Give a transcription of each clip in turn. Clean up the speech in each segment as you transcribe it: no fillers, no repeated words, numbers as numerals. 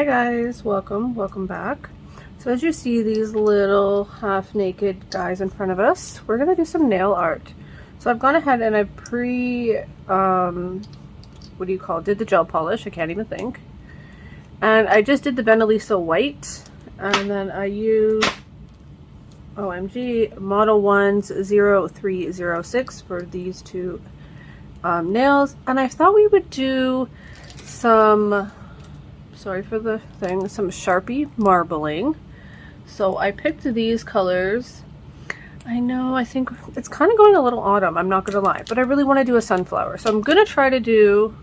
Hi guys, welcome back. So as you see these little half naked guys in front of us, we're gonna do some nail art. So I've gone ahead and I did the gel polish, I can't even think. And I just did the Benelisa white, and then I used OMG Model 1's 0306 for these two nails. And I thought we would do some, sorry for the thing, some Sharpie marbling. So I picked these colors. I know, I think it's kind of going a little autumn, I'm not gonna lie, but I really want to do a sunflower. So I'm gonna try to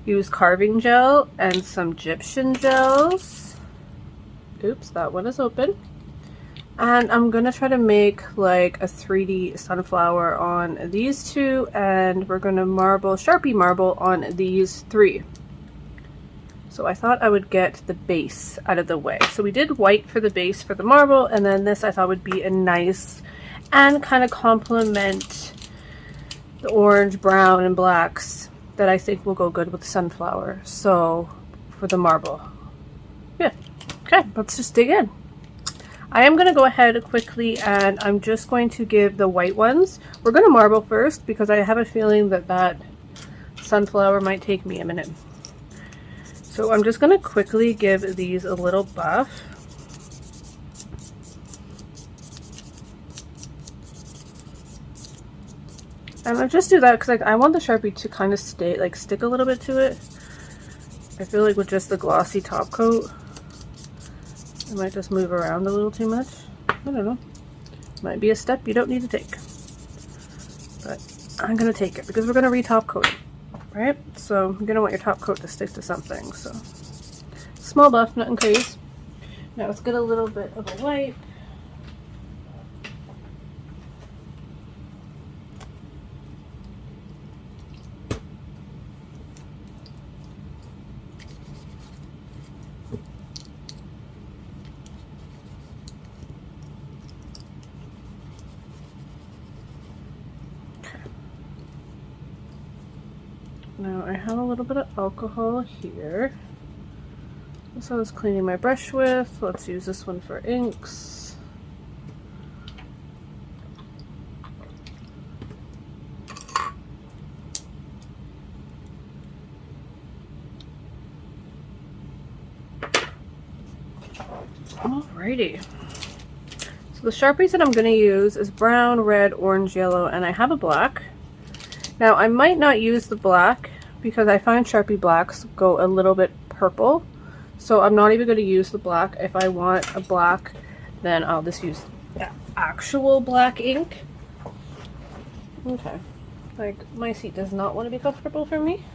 use carving gel and some Gypsum gels. Oops, that one is open. And I'm gonna try to make like a 3D sunflower on these two, and we're gonna Sharpie marble on these three. So I thought I would get the base out of the way. So we did white for the base for the marble, and then this I thought would be a nice and kind of complement the orange, brown, and blacks that I think will go good with the sunflower. So for the marble. Yeah, okay, let's just dig in. I am going to go ahead quickly and I'm just going to give the white ones. We're going to marble first because I have a feeling that that sunflower might take me a minute. So I'm just going to quickly give these a little buff. And I just do that because I want the Sharpie to kind of stick a little bit to it. I feel like with just the glossy top coat, it might just move around a little too much. I don't know. Might be a step you don't need to take. But I'm going to take it because we're going to re-top coat it, right? So you're going to want your top coat to stick to something. So small buff, nothing crazy. Now let's get a little bit of a white. Now I have a little bit of alcohol here. That's what I was cleaning my brush with. Let's use this one for inks. Alrighty. So the Sharpies that I'm going to use is brown, red, orange, yellow, and I have a black. Now I might not use the black because I find Sharpie blacks go a little bit purple. So I'm not even going to use the black. If I want a black, then I'll just use the actual black ink. Okay. Like, my seat does not want to be comfortable for me.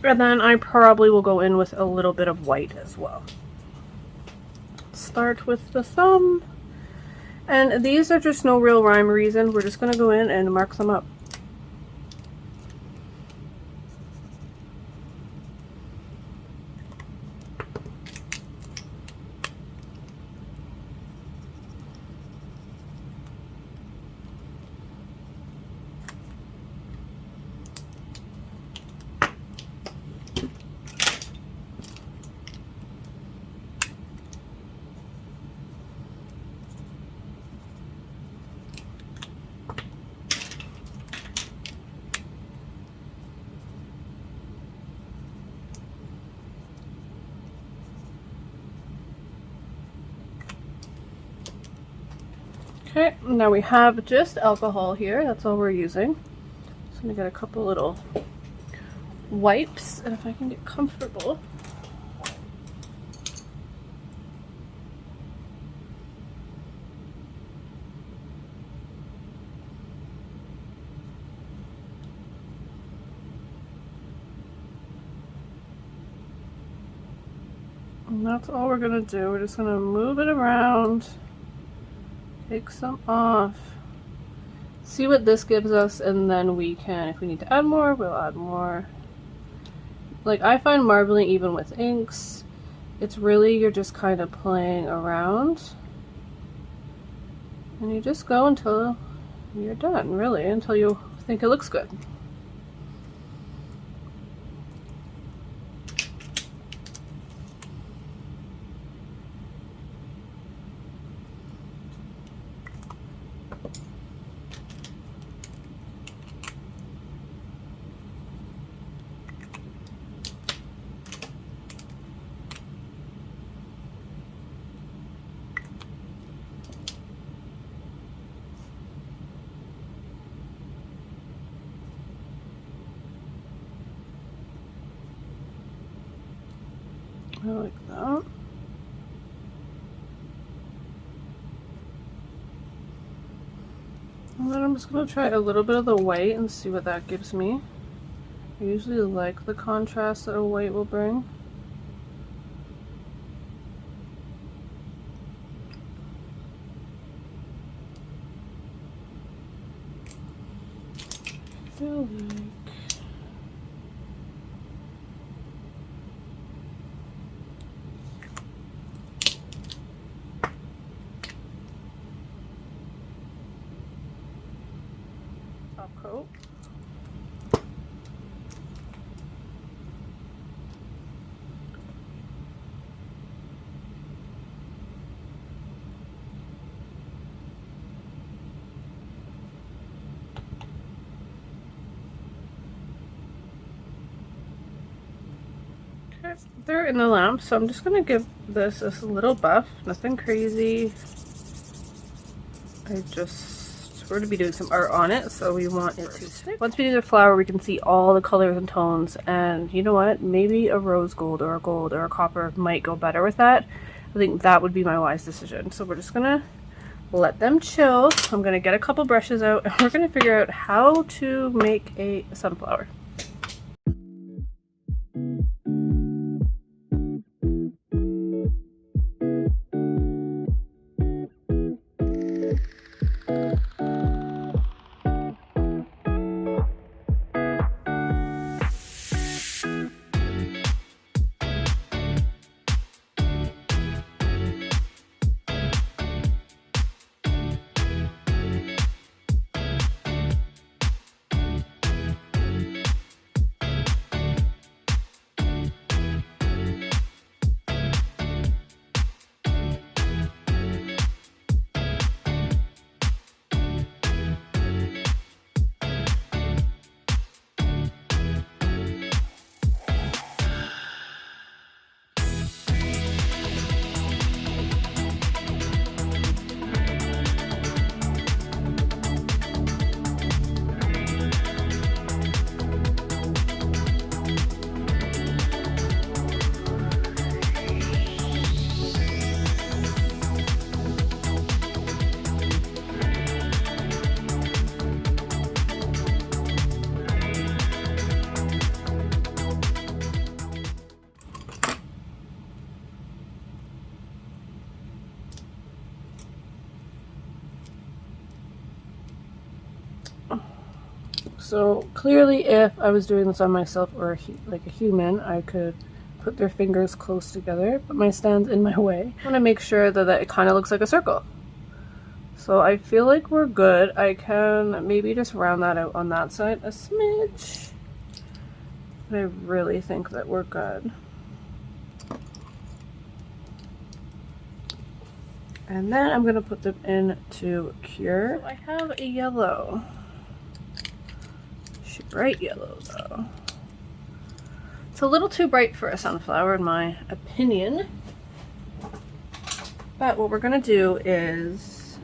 And then I probably will go in with a little bit of white as well. Start with the thumb. And these are just no real rhyme or reason. We're just going to go in and mark them up. Okay, now we have just alcohol here. That's all we're using. Just gonna get a couple little wipes, and if I can get comfortable. And that's all we're gonna do. We're just gonna move it around. Take some off, see what this gives us, and then we can, if we need to add more, we'll add more. Like, I find marbling even with inks, it's really, you're just kind of playing around. And you just go until you're done, really, until you think it looks good. like that. And then I'm just going to try a little bit of the white and see what that gives me. I usually like the contrast that a white will bring. I feel like top coat. Okay, they're in the lamp, so I'm just gonna give this a little buff, nothing crazy. We're going to be doing some art on it, so we want it to stick. Once we do the flower, we can see all the colors and tones, and you know what? Maybe a rose gold or a copper might go better with that. I think that would be my wise decision. So we're just going to let them chill. I'm going to get a couple brushes out, and we're going to figure out how to make a sunflower. So clearly if I was doing this on myself or like a human, I could put their fingers close together, but my stand's in my way. I want to make sure that it kind of looks like a circle. So I feel like we're good. I can maybe just round that out on that side a smidge. But I really think that we're good. And then I'm going to put them into cure. So I have a yellow. Bright yellow though. It's a little too bright for a sunflower in my opinion. But what we're gonna do is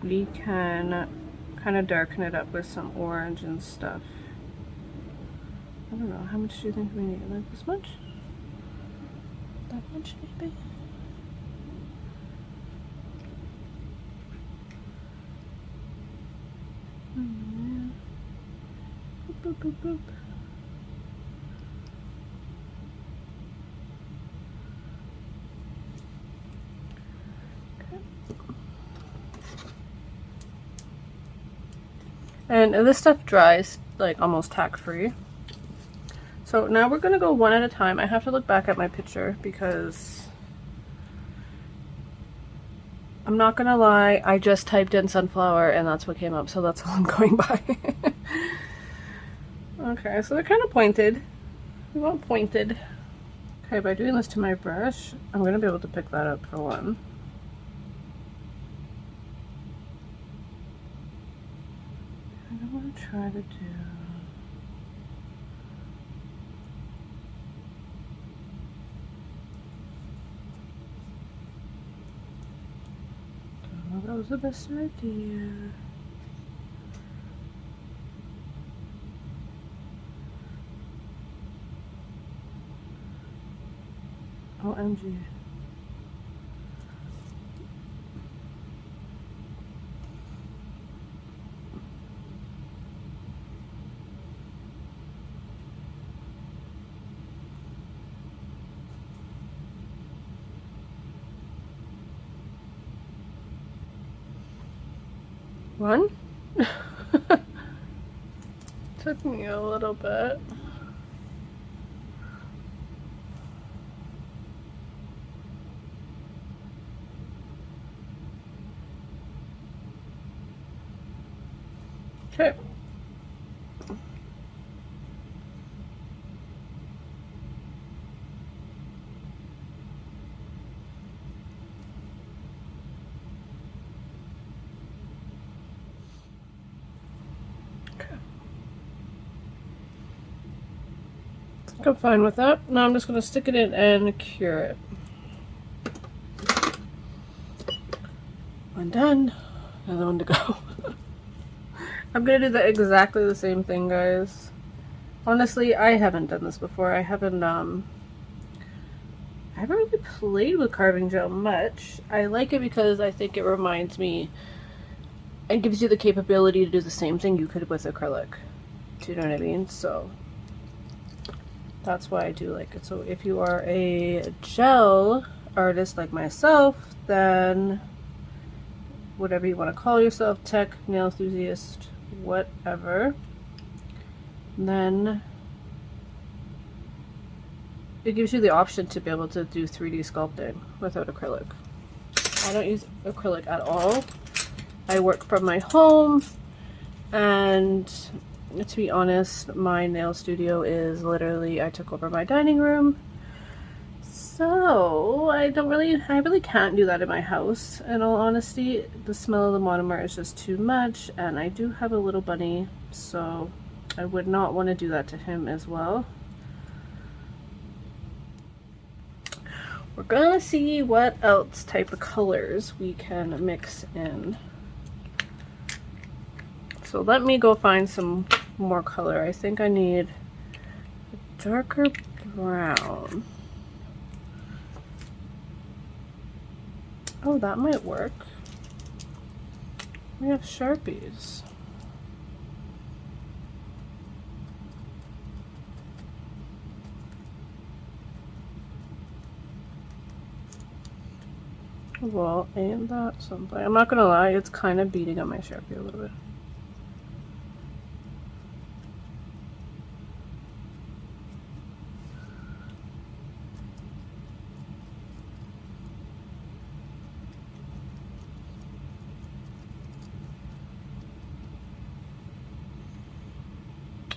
we can kind of darken it up with some orange and stuff. I don't know, how much do you think we need? Like this much? That much maybe? Boop, boop, boop. Okay. And this stuff dries like almost tack free. So now we're gonna go one at a time. I have to look back at my picture because I'm not gonna lie, I just typed in sunflower and that's what came up, so that's all I'm going by. Okay, so they're kind of pointed. We want pointed. Okay, by doing this to my brush, I'm gonna be able to pick that up for one. And I want to try to do that was the best idea. OMG. One? Took me a little bit. Okay. I'm fine with that. Now I'm just going to stick it in and cure it. One done. Another one to go. I'm going to do exactly the same thing, guys. Honestly, I haven't done this before. I haven't really played with carving gel much. I like it because I think it reminds me and gives you the capability to do the same thing you could with acrylic. Do you know what I mean? So that's why I do like it. So if you are a gel artist like myself, then whatever you want to call yourself, tech, nail enthusiast, whatever, then it gives you the option to be able to do 3D sculpting without acrylic. I don't use acrylic at all. I work from my home, and to be honest, my nail studio is literally, I took over my dining room, so I really can't do that in my house. In all honesty, the smell of the monomer is just too much, and I do have a little bunny, so I would not want to do that to him as well. We're gonna see what else type of colors we can mix in. So let me go find some more color. I think I need a darker brown. Oh, that might work. We have Sharpies. Well, ain't that something? I'm not gonna lie, it's kind of beating on my Sharpie a little bit.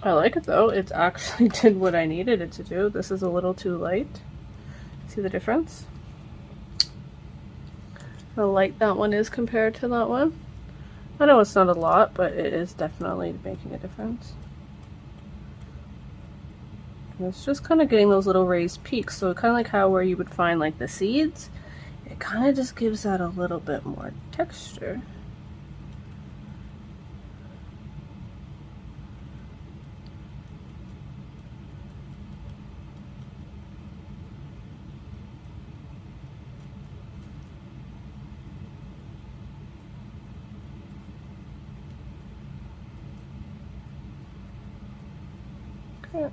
I like it though. It actually did what I needed it to do. This is a little too light. See the difference? How light that one is compared to that one. I know it's not a lot, but it is definitely making a difference. And it's just kind of getting those little raised peaks. So kind of like how where you would find like the seeds, it kind of just gives that a little bit more texture. Okay.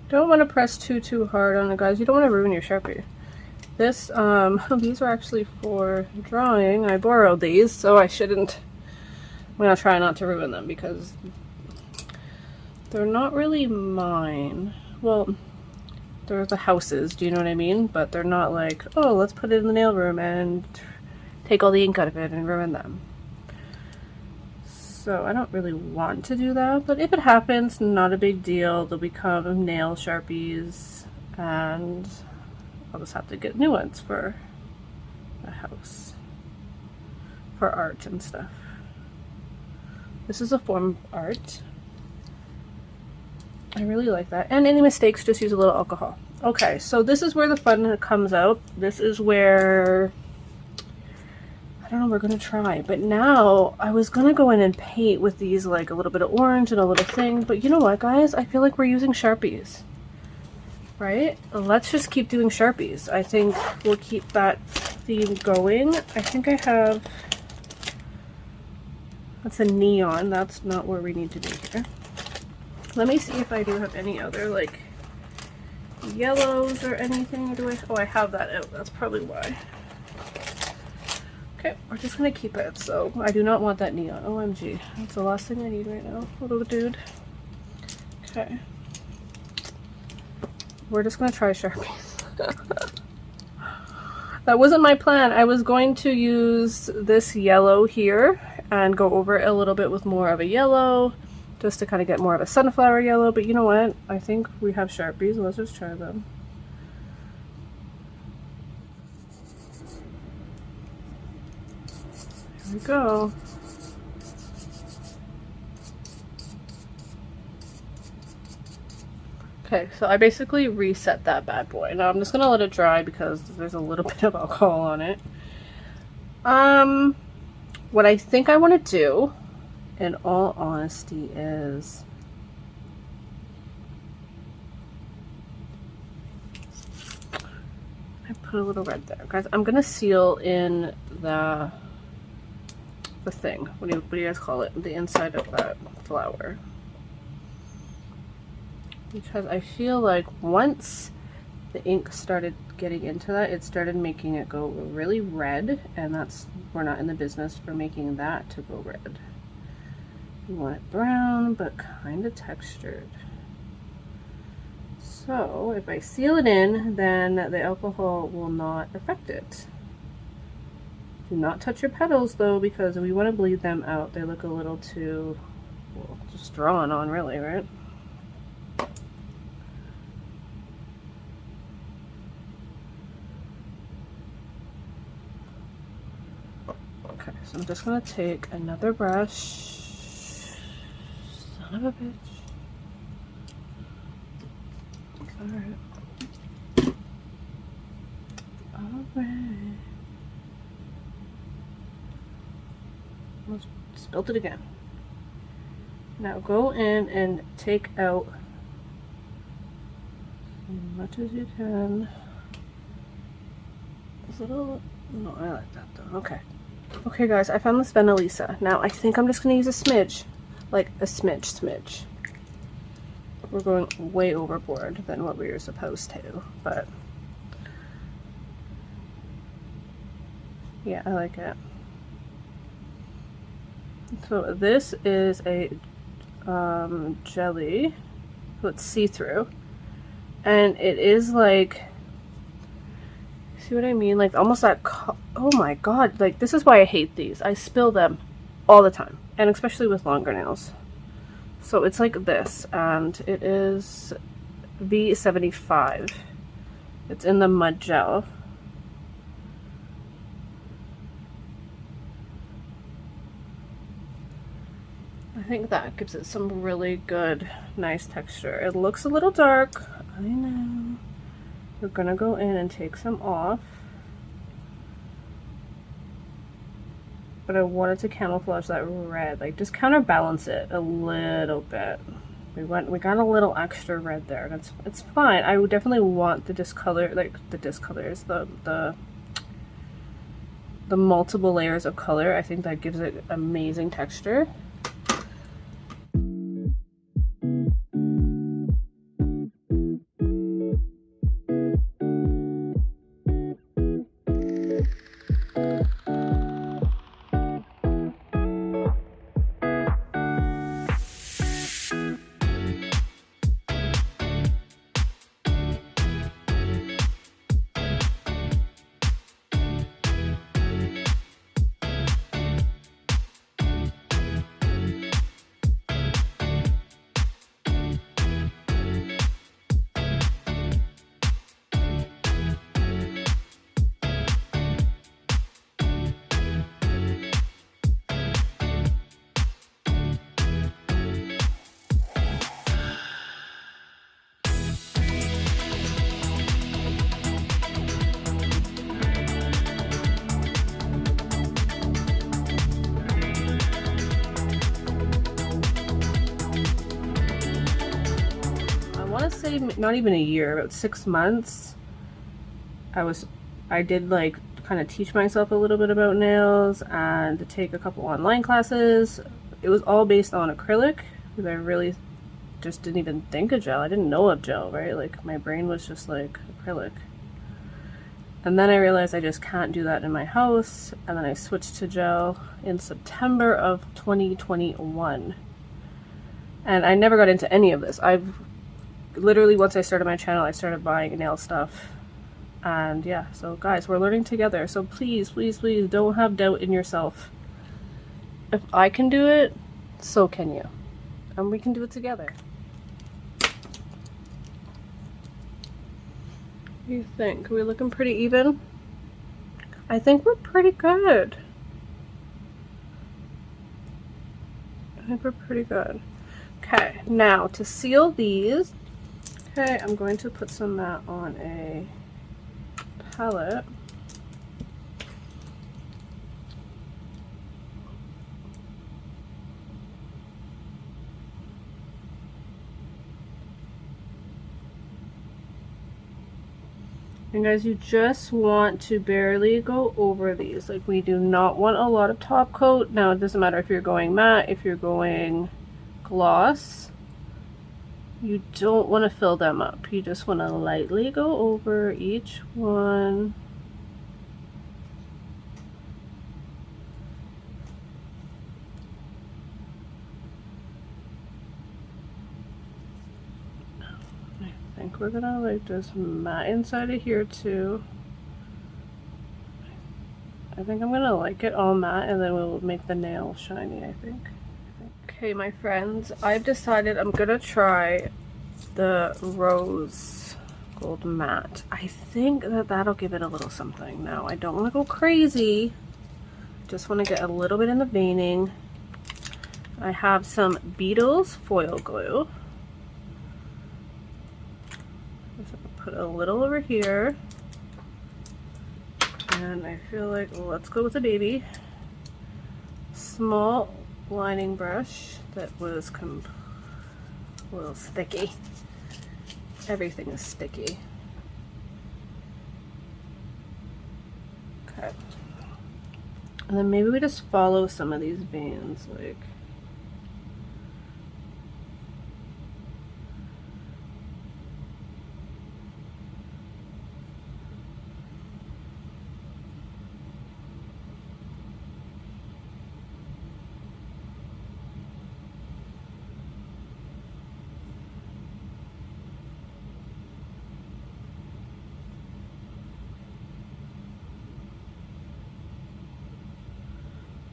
Don't want to press too hard on it, guys. You don't want to ruin your Sharpie. This, these are actually for drawing. I borrowed these, so I shouldn't. I'm gonna try not to ruin them because they're not really mine. Well, they're the houses, do you know what I mean? But they're not like, oh, let's put it in the nail room and take all the ink out of it and ruin them. So I don't really want to do that, but if it happens, not a big deal. They'll become nail Sharpies, and I'll just have to get new ones for the house, for art and stuff. This is a form of art. I really like that. And any mistakes, just use a little alcohol. Okay, so this is where the fun comes out. This is where don't know, we're gonna try. But now I was gonna go in and paint with these, like a little bit of orange and a little thing, but you know what, guys? I feel like we're using Sharpies, right? Let's just keep doing Sharpies. I think we'll keep that theme going. I think I have, that's a neon. That's not where we need to be here. Let me see if I do have any other like yellows or anything. Do I? Oh, I have that out. That's probably why. Okay, we're just gonna keep it. So I do not want that neon. OMG, that's the last thing I need right now, little dude. Okay, we're just gonna try Sharpies. That wasn't my plan. I was going to use this yellow here and go over it a little bit with more of a yellow, just to kind of get more of a sunflower yellow. But you know what? I think we have Sharpies. Let's just try them. Here we go. Okay, so I basically reset that bad boy. Now I'm just gonna let it dry because there's a little bit of alcohol on it. What I think I want to do, in all honesty, is I put a little red there, guys. I'm gonna seal in the thing. What do you guys call it? The inside of that flower. Because I feel like once the ink started getting into that, it started making it go really red, and we're not in the business for making that to go red. We want it brown, but kind of textured. So if I seal it in, then the alcohol will not affect it. Do not touch your petals though, because we want to bleed them out. They look a little too, well, just drawn on really, right? Okay, so I'm just gonna take another brush. Son of a bitch. Alright. Alright. Almost spilled it again. Now go in and take out as much as you can. This little, no, I like that though. Okay. Okay guys, I found this Benelisa. Now I think I'm just gonna use a smidge. Like a smidge. We're going way overboard than what we were supposed to, but yeah, I like it. So this is a jelly, so it's see-through, and it is like, see what I mean? Like almost that, oh my god, like this is why I hate these. I spill them all the time, and especially with longer nails. So it's like this, and it is V75. It's in the mud gel. I think that gives it some really good, nice texture. It looks a little dark, I know. We're gonna go in and take some off. But I wanted to camouflage that red, like just counterbalance it a little bit. We got a little extra red there, and it's fine. I would definitely want the discolor, like the discolors, the multiple layers of color. I think that gives it amazing texture. want to say not even a year, about 6 months, I did like kind of teach myself a little bit about nails and to take a couple online classes. It was all based on acrylic because I really just didn't even think of gel. I didn't know of gel, right? Like my brain was just like acrylic. And then I realized I just can't do that in my house, and then I switched to gel in September of 2021. And I never got into any of this. I've literally, once I started my channel, I started buying nail stuff. And yeah, so guys, we're learning together. So please, please, please don't have doubt in yourself. If I can do it, so can you. And we can do it together. What do you think? Are we looking pretty even? I think we're pretty good. I think we're pretty good. Okay, now to seal these, okay, I'm going to put some matte on a palette. And guys, you just want to barely go over these. Like, we do not want a lot of top coat. Now, it doesn't matter if you're going matte, if you're going gloss. You don't want to fill them up. You just want to lightly go over each one. I think we're gonna like just matte inside of here too. I think I'm gonna like it all matte, and then we'll make the nail shiny, I think. Okay, my friends, I've decided I'm gonna try the rose gold matte. I think that that'll give it a little something. Now, I don't want to go crazy. Just want to get a little bit in the veining. I have some Beetles foil glue. Just put a little over here. And I feel like, let's go with the baby. Small lining brush that was a little sticky. Everything is sticky. Okay. And then maybe we just follow some of these veins, like.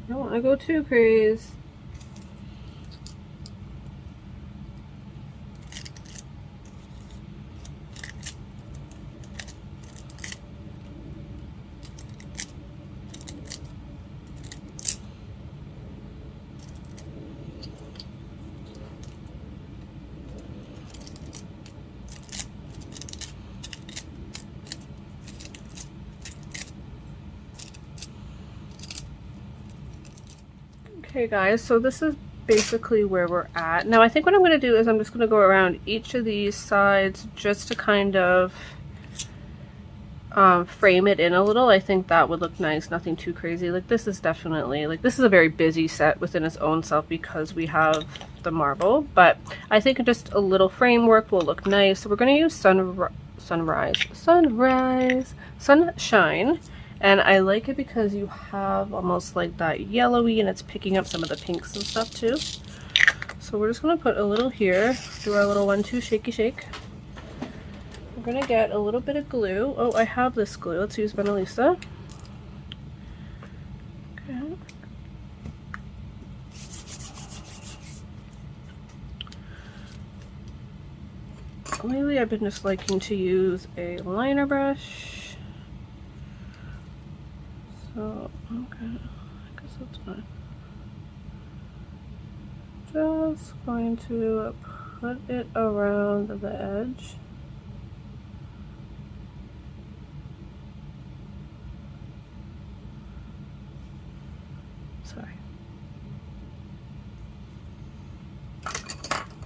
I don't want to go too crazy. Okay guys, so this is basically where we're at. Now I think what I'm going to do is I'm just going to go around each of these sides just to kind of frame it in a little. I think that would look nice, nothing too crazy. Like this is definitely, like this is a very busy set within its own self because we have the marble, but I think just a little framework will look nice. So we're going to use sunshine. And I like it because you have almost like that yellowy and it's picking up some of the pinks and stuff too. So we're just going to put a little here, do our little 1-2 shaky shake. We're going to get a little bit of glue. Oh, I have this glue. Let's use Benelisa. Okay. Lately I've been just liking to use a liner brush. So, okay, I guess that's fine. Just going to put it around the edge. Sorry.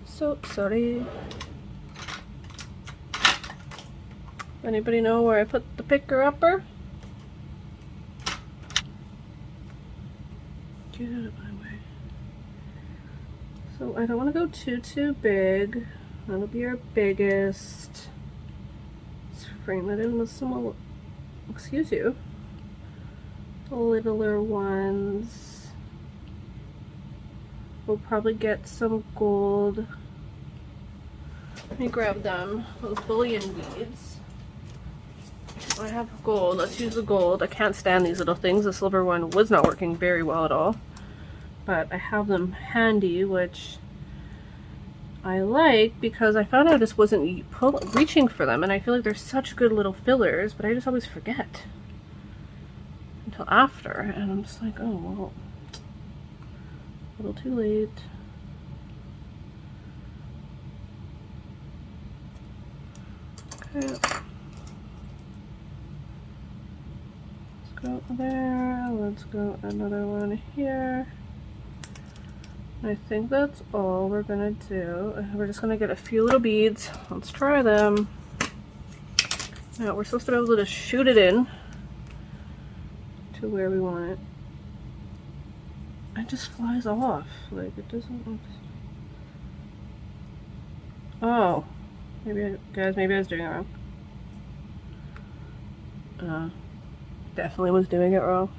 So sorry. Anybody know where I put the picker-upper? Get out of my way. So I don't want to go too big. That'll be our biggest. Let's frame it in with some, excuse you, littler ones. We'll probably get some gold. Let me grab them, those bullion beads. I have gold, let's use the gold. I can't stand these little things. The silver one was not working very well at all. But I have them handy, which I like because I found I just wasn't reaching for them, and I feel like they're such good little fillers, but I just always forget until after, and I'm just like, oh, well, a little too late. Okay. Let's go there, let's go another one here. I think that's all we're gonna do. We're just gonna get a few little beads. Let's try them. Now we're supposed to be able to just shoot it in to where we want it. It just flies off. Like it doesn't. Oh, maybe guys, maybe I was doing it wrong. Definitely was doing it wrong.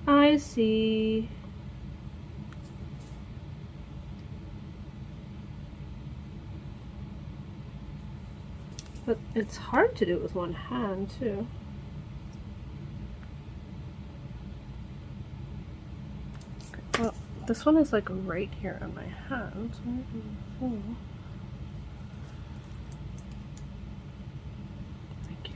I see. But it's hard to do it with one hand, too. Okay, well, this one is like right here on my hand. Thank you.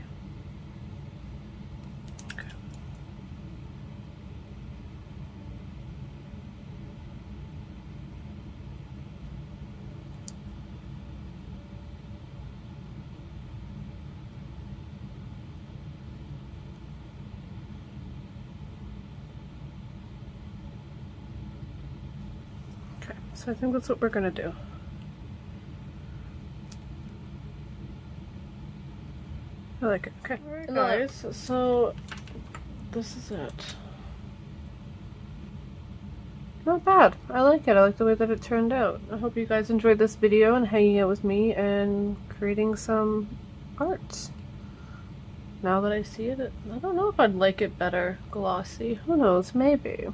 Okay. So I think that's what we're gonna do. I like it. Okay. Alright guys, so this is it. Not bad. I like it. I like the way that it turned out. I hope you guys enjoyed this video and hanging out with me and creating some art. Now that I see it, I don't know if I'd like it better glossy. Who knows? Maybe.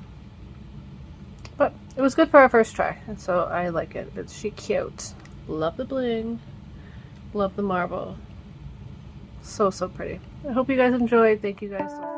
But it was good for our first try, and so I like it. It's cute. Love the bling. Love the marble. So pretty. I hope you guys enjoyed. Thank you guys so much.